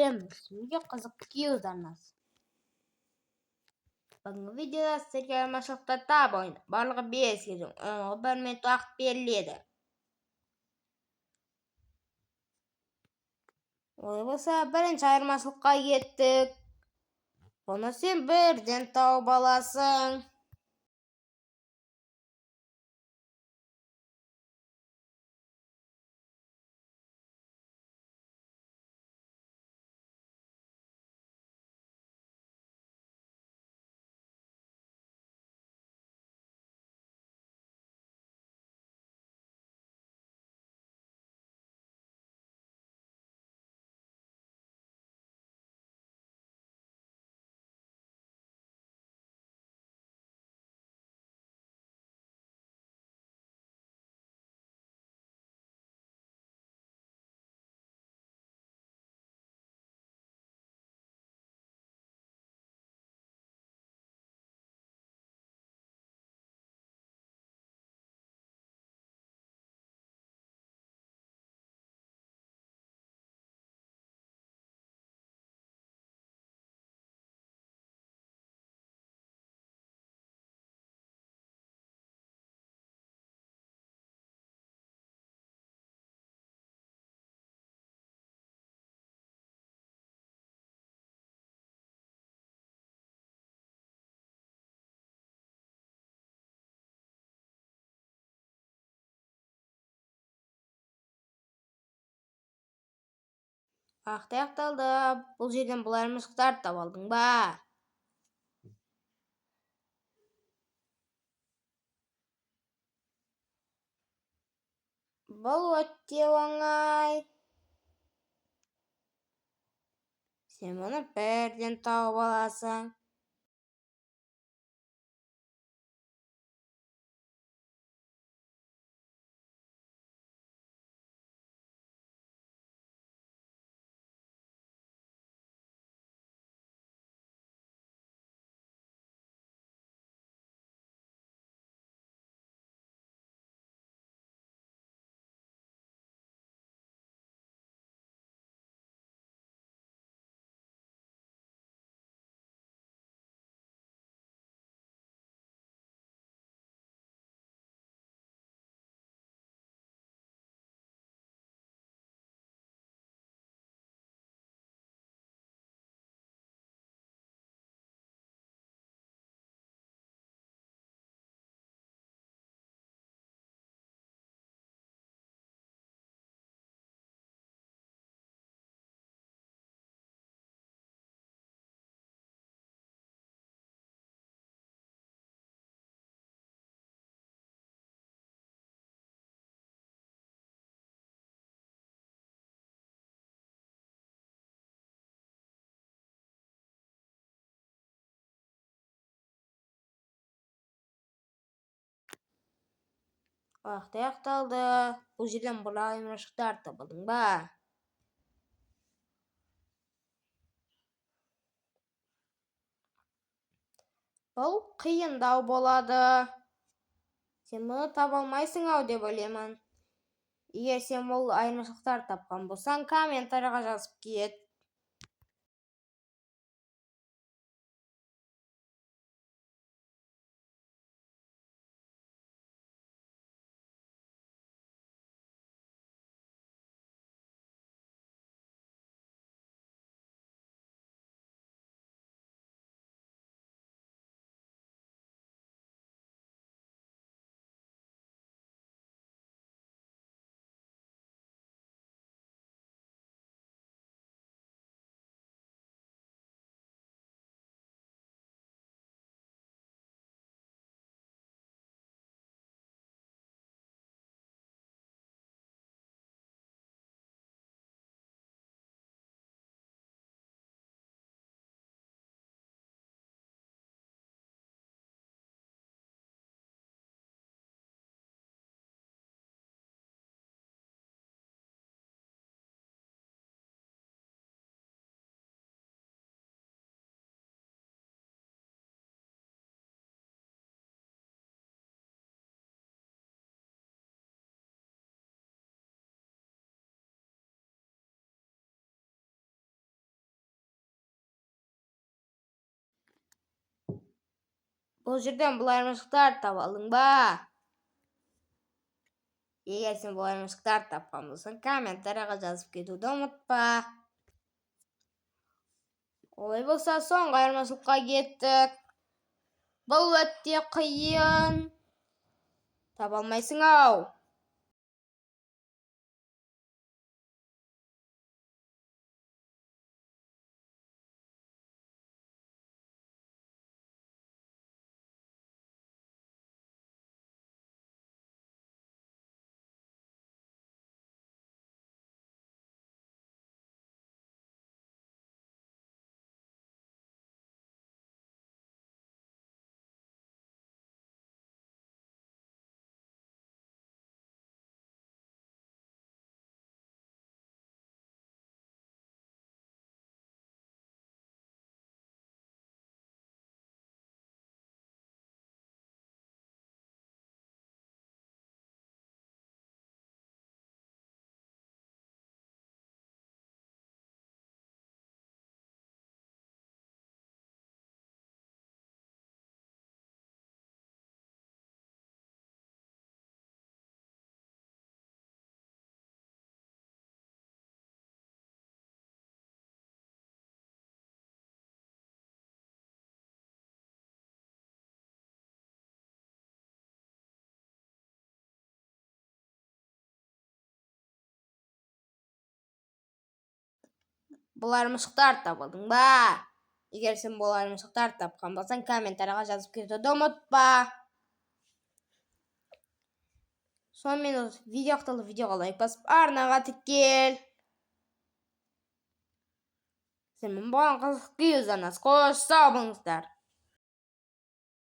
Sizlarga qiziqli yozamiz. Bugungi videoda sizlarga ayirmachilikda tab o'yini barlig'i 5 keldim. 1 minut vaqt beriladi. Bo'lsa birinchi ayirmachilikqa yetdik. Buni sen birden tavib olasan. Vaqt аяқталды. Бұл жерден бұл айырмашылықтарды таба алдың ба? Бұл өте оңай. Сен мұны бірден тауып аласың. Vaqt аяқталды. Бұл жерден бұл айырмашылықтарды таба алдың ба? Бұл қиындау болады. Сен мұны таба алмайсың ау деп ойлаймын. Егер сен бұл айырмашылықтарды тапқан болсаң, комментарийға жазып кет. бұл жерден бұл айырмашылықтарды таба алдың ба? Егер сен бұл айырмашылықтарды тапқан болсаң, комментарияға жазып кетуді ұмытпа. Олай болса, соңғы айырмашылыққа кеттік. Бұл өте қиын. Таба алмайсың-ау. Бұл айырмашылықтарды таба алдың ба? Егер сен бұл айырмашылықтарды тапқан болсаң, комментарияға жазып кетуді ұмытпа. Сонымен видео аяқталды. Видеоға лайк басып, арнаға тіркел. Сенмен болған қызықты видеодан қош, сау болыңыздар.